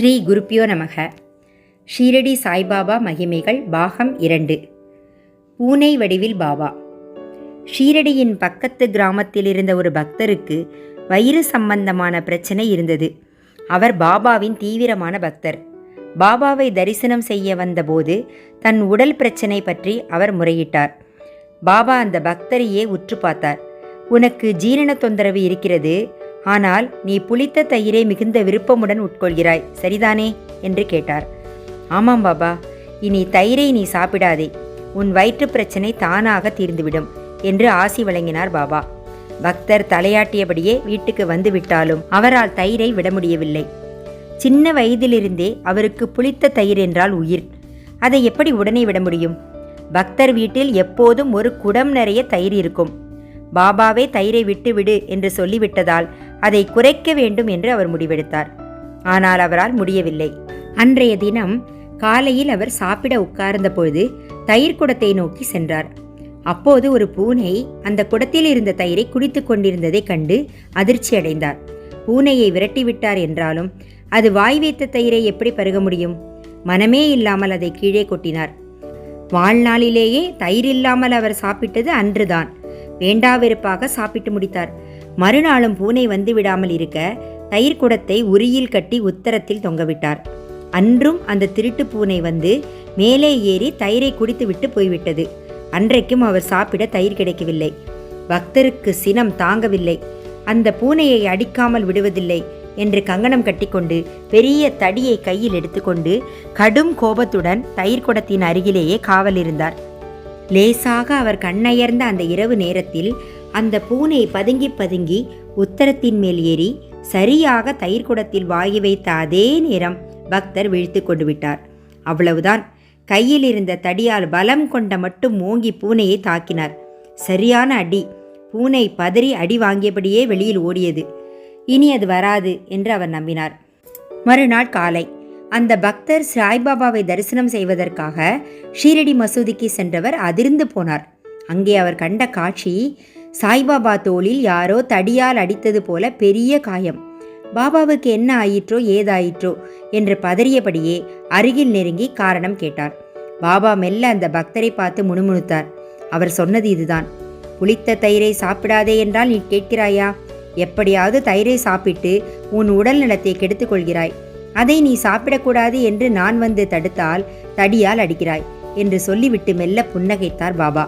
ஸ்ரீ குருப்பியோ நமக. ஷீரடி சாய்பாபா மகிமைகள் பாகம் 2. பூனை வடிவில் பாபா. ஷீரடியின் பக்கத்து கிராமத்தில் இருந்த ஒரு பக்தருக்கு வயிறு சம்பந்தமான பிரச்சனை இருந்தது. அவர் பாபாவின் தீவிரமான பக்தர். பாபாவை தரிசனம் செய்ய வந்தபோது தன் உடல் பிரச்சனை பற்றி அவர் முறையிட்டார். பாபா அந்த பக்தரையே உற்று பார்த்தார். உனக்கு ஜீரண தொந்தரவு இருக்கிறது, ஆனால் நீ புளித்த தயிரை மிகுந்த விருப்பமுடன் உட்கொள்கிறாய், சரிதானே என்று கேட்டார். ஆமாம் பாபா, இனி தயிரை நீ சாப்பிடாதே, உன் வயிற்று பிரச்சனை தானாக தீர்ந்துவிடும் என்று ஆசி வழங்கினார் பாபா. பக்தர் தலையாட்டியபடியே வீட்டுக்கு வந்து விட்டாலும் அவரால் தயிரை விட முடியவில்லை. சின்ன வயதிலிருந்தே அவருக்கு புளித்த தயிர் என்றால் உயிர். அதை எப்படி உடனே விட முடியும்? பக்தர் வீட்டில் எப்போதும் ஒரு குடம் நிறைய தயிர் இருக்கும். பாபாவே தயிரை விட்டுவிடு என்று சொல்லிவிட்டதால் அதை குறைக்க வேண்டும் என்று அவர் முடிவெடுத்தார். ஆனால் அவரால் முடியவில்லை. அன்றைய தினம் காலையில் அவர் சாப்பிட உட்கார்ந்த பொழுது தயிர் குடத்தை நோக்கி சென்றார். அப்போது ஒரு பூனை அந்த குடத்தில் இருந்த தயிரை குடித்து கொண்டிருந்ததை கண்டு அதிர்ச்சி அடைந்தார். பூனையை விரட்டிவிட்டார் என்றாலும் அது வாய் வைத்த தயிரை எப்படி பருக முடியும்? மனமே இல்லாமல் அதை கீழே கொட்டினார். வாழ்நாளிலேயே தயிர் இல்லாமல் அவர் சாப்பிட்டது அன்றுதான். வேண்டாவிருப்பாக சாப்பிட்டு முடித்தார். மறுநாளும் பூனை வந்து விடாமல் இருக்க தயிர் குடத்தை உரியில் கட்டி உத்தரத்தில் தொங்கவிட்டார். அன்றும் அந்த திருட்டு பூனை வந்து மேலே ஏறி தயிரை குடித்துவிட்டு போய்விட்டது. அன்றைக்கும் அவர் சாப்பிட தயிர் கிடைக்கவில்லை. பக்தருக்கு சினம் தாங்கவில்லை. அந்த பூனையை அடிக்காமல் விடுவதில்லை என்று கங்கணம் கட்டிக்கொண்டு பெரிய தடியை கையில் எடுத்துக்கொண்டு கடும் கோபத்துடன் தயிர் குடத்தின் அருகிலேயே காவல் இருந்தார். லேசாக அவர் கண்ணயர்ந்த அந்த இரவு நேரத்தில் அந்த பூனை பதுங்கி பதுங்கி உத்தரத்தின் மேல் ஏறி சரியாக தயிர் குடத்தில் வாங்கி வைத்த அதே நேரம் பக்தர் விழித்து கொண்டு விட்டார். அவ்வளவுதான். கையில் இருந்த தடியால் பலம் கொண்ட மட்டும் ஓங்கி பூனையை தாக்கினார். சரியான அடி. பூனை பதறி அடி வாங்கியபடியே வெளியில் ஓடியது. இனி அது வராது என்று அவர் நம்பினார். மறுநாள் காலை அந்த பக்தர் சாய்பாபாவை தரிசனம் செய்வதற்காக ஷீரடி மசூதிக்கு சென்றவர் அதிர்ந்து போனார். அங்கே அவர் கண்ட காட்சி, சாய்பாபா தோளில் யாரோ தடியால் அடித்தது போல பெரிய காயம். பாபாவுக்கு என்ன ஆயிற்றோ ஏதாயிற்றோ என்று பதறியபடியே அருகில் நெருங்கி காரணம் கேட்டார். பாபா மெல்ல அந்த பக்தரை பார்த்து முணுமுணுத்தார். அவர் சொன்னது இதுதான். புளித்த தயிரை சாப்பிடாதே என்றால் நீ கேட்கிறாயா? எப்படியாவது தயிரை சாப்பிட்டு உன் உடல் நலத்தை கெடுத்துக் கொள்கிறாய். அதை நீ சாப்பிடக்கூடாது என்று நான் வந்து தடுத்தால் தடியால் அடிக்கிறாய் என்று சொல்லிவிட்டு மெல்ல புன்னகைத்தார் பாபா.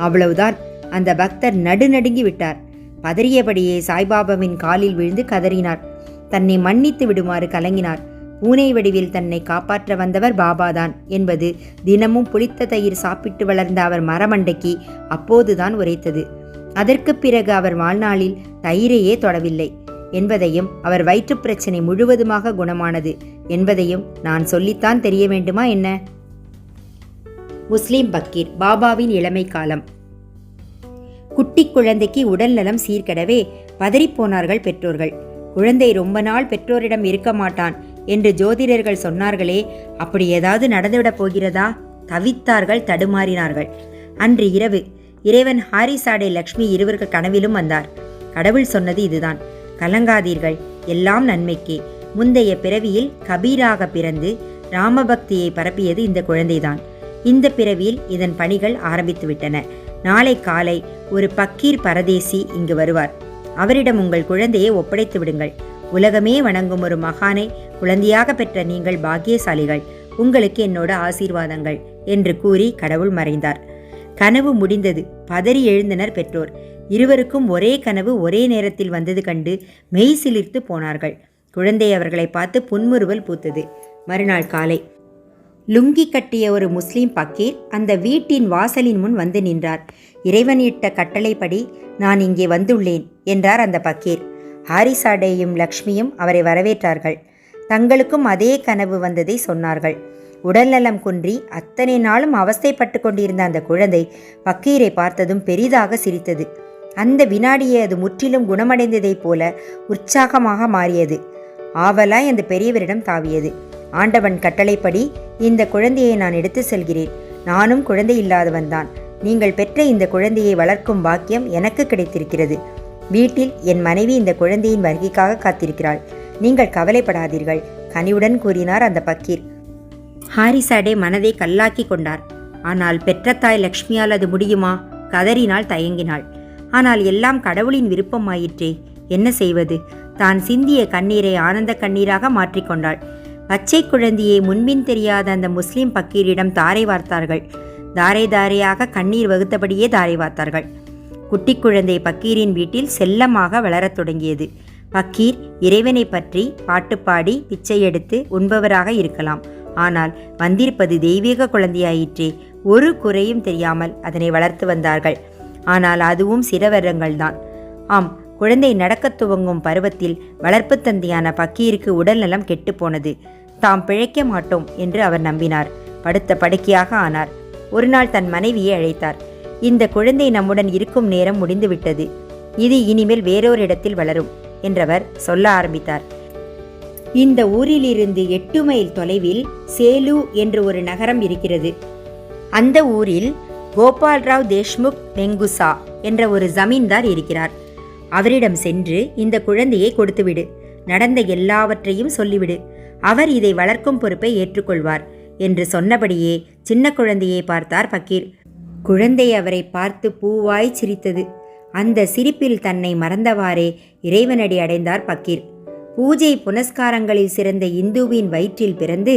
அவ்வளவுதான். அந்த பக்தர் நடுநடுங்கி விட்டார். பதறியபடியே சாய்பாபாவின் காலில் விழுந்து கதறினார். தன்னை மன்னித்து விடுமாறு கலங்கினார். பூனை வடிவில் தன்னை காப்பாற்ற வந்தவர் பாபாதான் என்பது தினமும் புளித்த தயிர் சாப்பிட்டு வளர்ந்த அவர் மரமண்டைக்கு அப்போதுதான் உரைத்தது. அதற்கு பிறகு அவர் வாழ்நாளில் தயிரையே தொடவில்லை என்பதையும் அவர் வயிற்று பிரச்சனை முழுவதுமாக குணமானது என்பதையும் நான் சொல்லித்தான் தெரிய வேண்டுமா என்ன? முஸ்லிம் பக்கீர். பாபாவின் இளமை காலம். குட்டி குழந்தைக்கு உடல் நலம் சீர்கெடவே பதறிப்போனார்கள் பெற்றோர்கள். குழந்தை ரொம்ப நாள் பெற்றோரிடம் இருக்க மாட்டான் என்று ஜோதிடர்கள் சொன்னார்களே, அப்படி ஏதாவது நடந்துவிடப் போகிறதா? தவித்தார்கள், தடுமாறினார்கள். அன்று இரவு இறைவன் ஹாரிசாடே லக்ஷ்மி இருவர்கள் கனவிலும் வந்தார். கடவுள் சொன்னது இதுதான்: கலங்காதீர்கள், எல்லாம் நன்மைக்கே. முந்தைய பிறவியில் கபீராக பிறந்து ராமபக்தியை பரப்பியது இந்த குழந்தைதான். இந்த பிறவியில் இதன் பணிகள் ஆரம்பித்துவிட்டன. நாளை காலை ஒரு பக்கீர் பரதேசி இங்கு வருவார். அவரிடம் உங்கள் குழந்தையை ஒப்படைத்து விடுங்கள். உலகமே வணங்கும் ஒரு மகானை குழந்தையாக பெற்ற நீங்கள் பாக்கியசாலிகள். உங்களுக்கு என்னோட ஆசீர்வாதங்கள் என்று கூறி கடவுள் மறைந்தார். கனவு முடிந்தது. பதறி எழுந்தனர் பெற்றோர். இருவருக்கும் ஒரே கனவு ஒரே நேரத்தில் வந்தது கண்டு மெய் சிலிர்த்து போனார்கள். குழந்தை அவர்களை பார்த்து புன்முறுவல் பூத்தது. மறுநாள் காலை லுங்கி கட்டிய ஒரு முஸ்லீம் பக்கீர் அந்த வீட்டின் வாசலின் முன் வந்து நின்றார். இறைவன் இட்ட கட்டளைப்படி நான் இங்கே வந்துள்ளேன் என்றார் அந்த பக்கீர். ஹாரிசாடேயும் லக்ஷ்மியும் அவரை வரவேற்றார்கள். தங்களுக்கும் அதே கனவு வந்ததை சொன்னார்கள். உடல்நலம் குன்றி அத்தனை நாளும் அவஸ்தைப்பட்டு கொண்டிருந்த அந்த குழந்தை பக்கீரை பார்த்ததும் பெரிதாக சிரித்தது. அந்த வினாடியே அது முற்றிலும் குணமடைந்ததைப் போல உற்சாகமாக மாறியது. ஆவலாய் அந்த பெரியவரிடம் தாவியது. ஆண்டவன் கட்டளைப்படி இந்த குழந்தையை நான் எடுத்து செல்கிறேன். நானும் குழந்தை இல்லாதவன்தான். நீங்கள் பெற்ற இந்த குழந்தையை வளர்க்கும் பாக்கியம் எனக்கு கிடைத்திருக்கிறது. வீட்டில் என் மனைவி இந்த குழந்தையின் வருகைக்காக காத்திருக்கிறாள். நீங்கள் கவலைப்படாதீர்கள். கனிவுடன் கூறினார் அந்த பக்கீர். ஹாரிசாடே மனதை கல்லாக்கி கொண்டார். ஆனால் பெற்ற தாய் லக்ஷ்மியால் அது முடியுமா? கதறினாள், தயங்கினாள். ஆனால் எல்லாம் கடவுளின் விருப்பமாயிற்றே, என்ன செய்வது? தான் சிந்திய கண்ணீரை ஆனந்த கண்ணீராக மாற்றிக்கொண்டாள். பச்சை குழந்தையை முன்பின் தெரியாத அந்த முஸ்லிம் பக்கீரிடம் தாரை வார்த்தார்கள். தாரை தாரையாக கண்ணீர் வகுத்தபடியே தாரை வார்த்தார்கள். குட்டி குழந்தை பக்கீரின் வீட்டில் செல்லமாக வளரத் தொடங்கியது. பக்கீர் இறைவனை பற்றி பாட்டு பாடி பிச்சை எடுத்து உண்பவராக இருக்கலாம். ஆனால் வந்திருப்பது தெய்வீக குழந்தையாயிற்றே. ஒரு குறையும் தெரியாமல் அதனை வளர்த்து வந்தார்கள். ஆனால் அதுவும் சில வருடங்கள்தான். ஆம், குழந்தை நடக்கத் துவங்கும் பருவத்தில் வளர்ப்பு தந்தையான பக்கீருக்கு உடல்நலம் கெட்டுப்போனது. தாம் பிழைக்க மாட்டோம் என்று அவர் நம்பினார். படுத்த படுக்கையாக ஆனார். ஒரு நாள் தன் மனைவியை அழைத்தார். இந்த குழந்தை நம்முடன் இருக்கும் நேரம் முடிந்துவிட்டது. இது இனிமேல் வேறொரு இடத்தில் வளரும் என்றவர் சொல்ல ஆரம்பித்தார். இந்த ஊரிலிருந்து 8 மைல் தொலைவில் சேலு என்று ஒரு நகரம் இருக்கிறது. அந்த ஊரில் கோபால்ராவ் தேஷ்முக் வெங்குசா என்ற ஒரு ஜமீன்தார் இருக்கிறார். அவரிடம் சென்று இந்த குழந்தையை கொடுத்துவிடு. நடந்த எல்லாவற்றையும் சொல்லிவிடு. அவர் இதை வளர்க்கும் பொறுப்பை ஏற்றுக்கொள்வார் என்று சொன்னபடியே சின்ன குழந்தையை பார்த்தார் பக்கீர். குழந்தை அவரை பார்த்து பூவாய் சிரித்தது. அந்த சிரிப்பில் தன்னை மறந்தவாறே இறைவனடி அடைந்தார் பக்கீர். பூஜை புனஸ்காரங்களில் சிறந்த இந்துவின் வயிற்றில் பிறந்து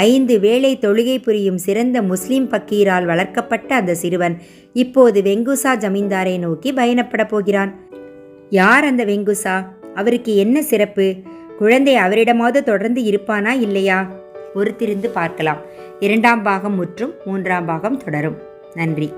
5 வேளை தொழுகை புரியும் சிறந்த முஸ்லிம் பக்கீரால் வளர்க்கப்பட்ட அந்த சிறுவன் இப்போது வெங்குசா ஜமீன்தாரை நோக்கி பயணப்பட போகிறான். யார் அந்த வெங்குசா? அவருக்கு என்ன சிறப்பு? குழந்தை அவரிடமாவது தொடர்ந்து இருப்பானா இல்லையா? பொறுத்திருந்து பார்க்கலாம். 2ஆம் பாகம் முற்றும், 3ஆம் பாகம் தொடரும். நன்றி.